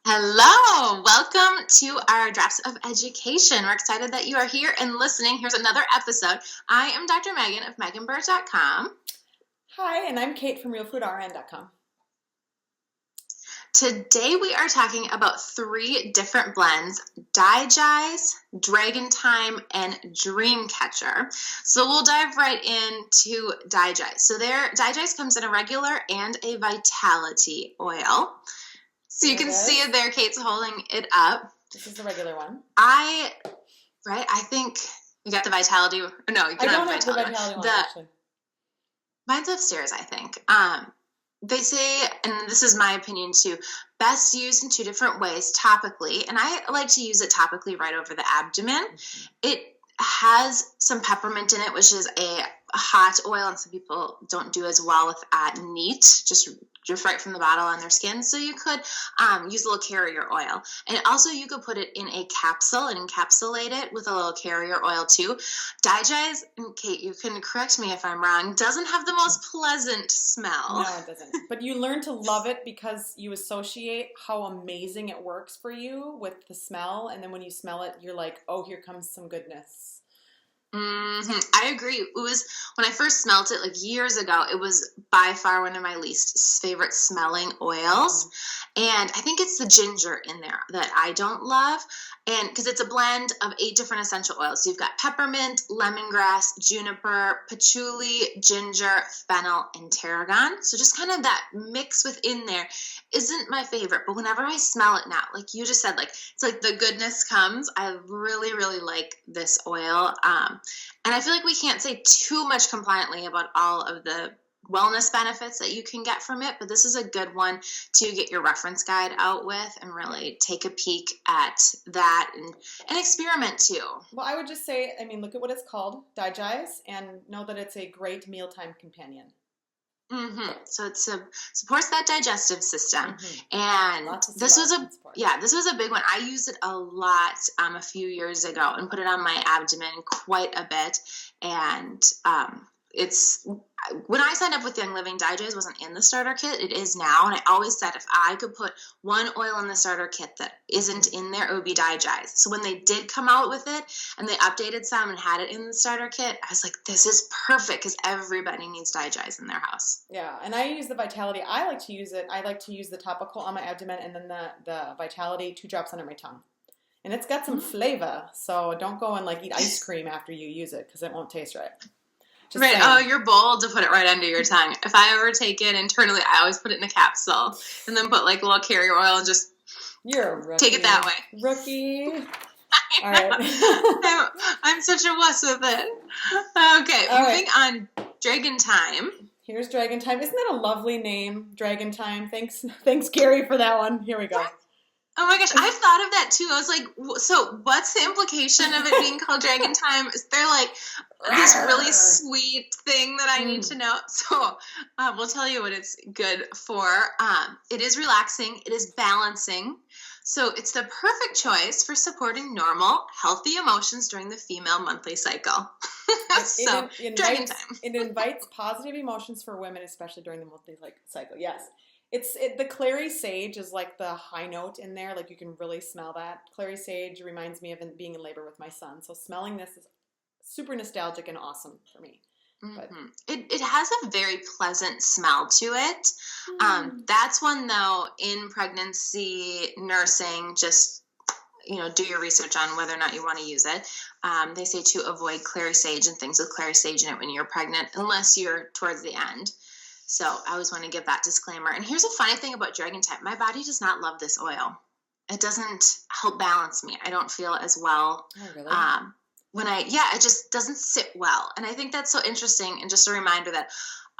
Hello, welcome to our Drops of Education. We're excited that you are here and listening. Here's another episode. I am Dr. Megan of meganbird.com. Hi, and I'm Kate from realfoodrn.com. Today we are talking about 3 different blends, DiGize, Dragon Time, and Dreamcatcher. So we'll dive right into DiGize. So DiGize comes in a regular and a vitality oil. So you can see it there, Kate's holding it up. This is the regular one. I think you got the vitality. No, you don't have the vitality one, actually. Mine's upstairs, I think. They say, and this is my opinion too, best used in 2 different ways, topically. And I like to use it topically right over the abdomen. It has some peppermint in it, which is a hot oil, and some people don't do as well with neat, just right from the bottle on their skin. So you could use a little carrier oil. And also you could put it in a capsule and encapsulate it with a little carrier oil too. DiGize, and Kate, you can correct me if I'm wrong, doesn't have the most pleasant smell. No, it doesn't. But you learn to love it because you associate how amazing it works for you with the smell. And then when you smell it, you're like, oh, here comes some goodness. Mm-hmm. I agree. It was when I first smelt it, like years ago, it was by far one of my least favorite smelling oils. And I think it's the ginger in there that I don't love. And because it's a blend of 8 different essential oils. So you've got peppermint, lemongrass, juniper, patchouli, ginger, fennel, and tarragon. So just kind of that mix within there isn't my favorite. But whenever I smell it now, like you just said, like it's like the goodness comes. I really, really like this oil. And I feel like we can't say too much compliantly about all of the wellness benefits that you can get from it, but this is a good one to get your reference guide out with and really take a peek at that and experiment too. Well, I would just say, look at what it's called, DiGize, and know that it's a great mealtime companion. Mm-hmm. So it supports that digestive system, and this was a big one. I used it a lot a few years ago and put it on my abdomen quite a bit, and it's when I signed up with Young Living, DiGize wasn't in the starter kit. It is now, and I always said if I could put one oil in the starter kit that isn't in there, it would be DiGize. So when they did come out with it and they updated some and had it in the starter kit, I was like, this is perfect because everybody needs DiGize in their house. Yeah, and I use the Vitality. I like to use it. I like to use the topical on my abdomen and then the Vitality 2 drops under my tongue. And it's got some flavor, so don't go and eat ice cream after you use it because it won't taste right. Just right. Saying. Oh, you're bold to put it right under your tongue. If I ever take it internally, I always put it in a capsule and then put a little carrier oil and just take it that way. Rookie. All right. I'm such a wuss with it. Okay, moving on. Dragon Time. Here's Dragon Time. Isn't that a lovely name, Dragon Time? Thanks, Gary, for that one. Here we go. Oh my gosh, I've thought of that too. I was like, so what's the implication of it being called Dragon Time? Is there this really sweet thing that I need to know? So we'll tell you what it's good for. It is relaxing. It is balancing. So it's the perfect choice for supporting normal, healthy emotions during the female monthly cycle. Dragon Time. It invites positive emotions for women, especially during the monthly cycle. Yes. The clary sage is the high note in there. You can really smell that. Clary sage reminds me of being in labor with my son. So smelling this is super nostalgic and awesome for me. But it has a very pleasant smell to it. That's one though in pregnancy, nursing, just do your research on whether or not you want to use it. They say to avoid clary sage and things with clary sage in it when you're pregnant, unless you're towards the end. So I always want to give that disclaimer. And here's a funny thing about Dragon Time. My body does not love this oil. It doesn't help balance me. I don't feel as well. Oh, really? It just doesn't sit well. And I think that's so interesting. And just a reminder that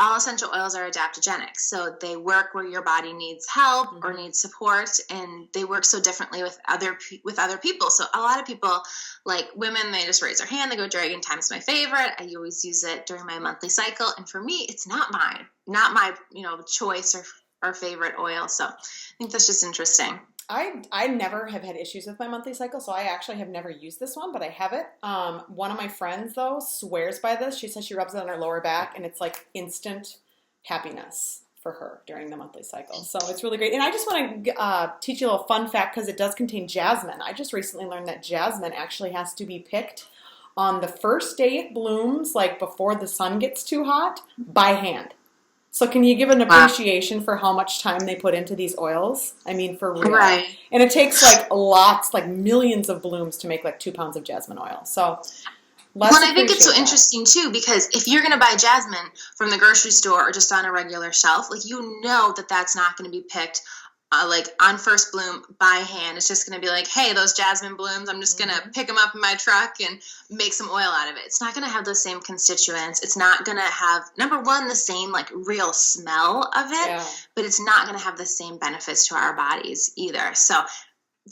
all essential oils are adaptogenic. So they work where your body needs help or needs support, and they work so differently with other people. So a lot of people, like women, they just raise their hand. They go, Dragon Time's my favorite. I always use it during my monthly cycle. And for me, it's not my choice or favorite oil. So I think that's just interesting. I never have had issues with my monthly cycle, so I actually have never used this one, but I have it. One of my friends, though, swears by this. She says she rubs it on her lower back, and it's like instant happiness for her during the monthly cycle. So it's really great. And I just want to teach you a little fun fact because it does contain jasmine. I just recently learned that jasmine actually has to be picked on the first day it blooms, like before the sun gets too hot, by hand. So can you give an appreciation for how much time they put into these oils? I mean, for real. Right. And it takes like lots, like millions of blooms to make like 2 pounds of jasmine oil. So well, and I think it's so interesting too, because if you're going to buy jasmine from the grocery store or just on a regular shelf, like you know that that's not going to be picked like on first bloom by hand. It's just going to be like, hey, those jasmine blooms, I'm just going to pick them up in my truck and make some oil out of it. It's not going to have those same constituents. It's not going to have, number one, the same like real smell of it, but it's not going to have the same benefits to our bodies either. So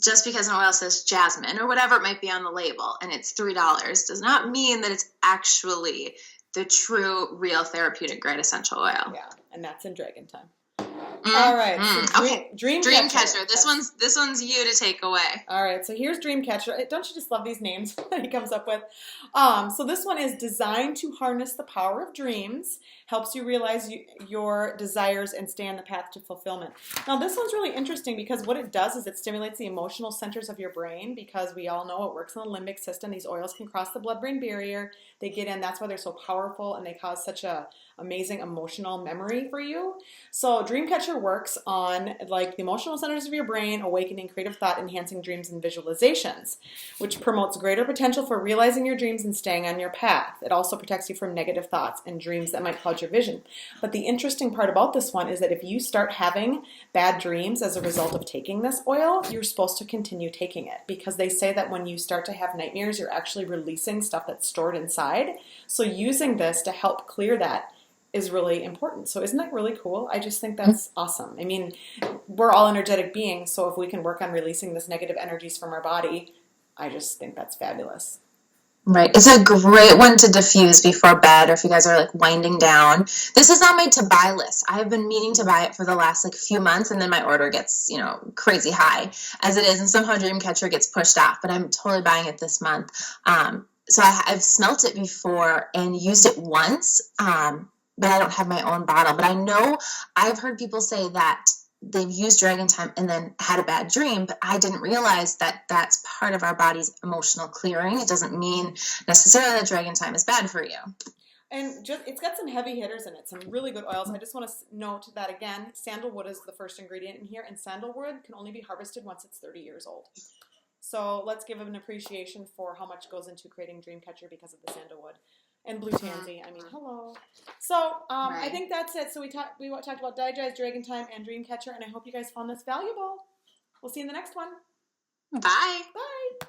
just because an oil says jasmine or whatever it might be on the label and it's $3 does not mean that it's actually the true, real therapeutic grade essential oil. Yeah, and that's in Dragon Time. All right. So Dreamcatcher. This one's you to take away. All right. So here's Dreamcatcher. Don't you just love these names that he comes up with? So this one is designed to harness the power of dreams, helps you realize your desires and stay on the path to fulfillment. Now this one's really interesting because what it does is it stimulates the emotional centers of your brain, because we all know it works in the limbic system. These oils can cross the blood-brain barrier. They get in. That's why they're so powerful, and they cause such a amazing emotional memory for you. So Dreamcatcher works on like the emotional centers of your brain, awakening creative thought, enhancing dreams and visualizations, which promotes greater potential for realizing your dreams and staying on your path. It also protects you from negative thoughts and dreams that might cloud your vision. But the interesting part about this one is that if you start having bad dreams as a result of taking this oil, you're supposed to continue taking it, because they say that when you start to have nightmares, you're actually releasing stuff that's stored inside. So using this to help clear that is really important. So isn't that really cool? I just think that's awesome. I mean, we're all energetic beings, so if we can work on releasing this negative energies from our body, I just think that's fabulous. Right. It's a great one to diffuse before bed, or if you guys are like winding down. This is on my to buy list. I have been meaning to buy it for the last like few months, and then my order gets, crazy high as it is, and somehow Dreamcatcher gets pushed off, but I'm totally buying it this month. So I've smelt it before and used it once, but I don't have my own bottle. But I know I've heard people say that they've used Dragon Time and then had a bad dream, but I didn't realize that that's part of our body's emotional clearing. It doesn't mean necessarily that Dragon Time is bad for you. And it's got some heavy hitters in it, some really good oils. I just want to note that, again, sandalwood is the first ingredient in here, and sandalwood can only be harvested once it's 30 years old. So let's give an appreciation for how much goes into creating Dreamcatcher because of the sandalwood. And blue tansy. I mean, hello. So right. I think that's it. So we talked about DiGize, Dragon Time, and Dreamcatcher, and I hope you guys found this valuable. We'll see you in the next one. Bye. Bye.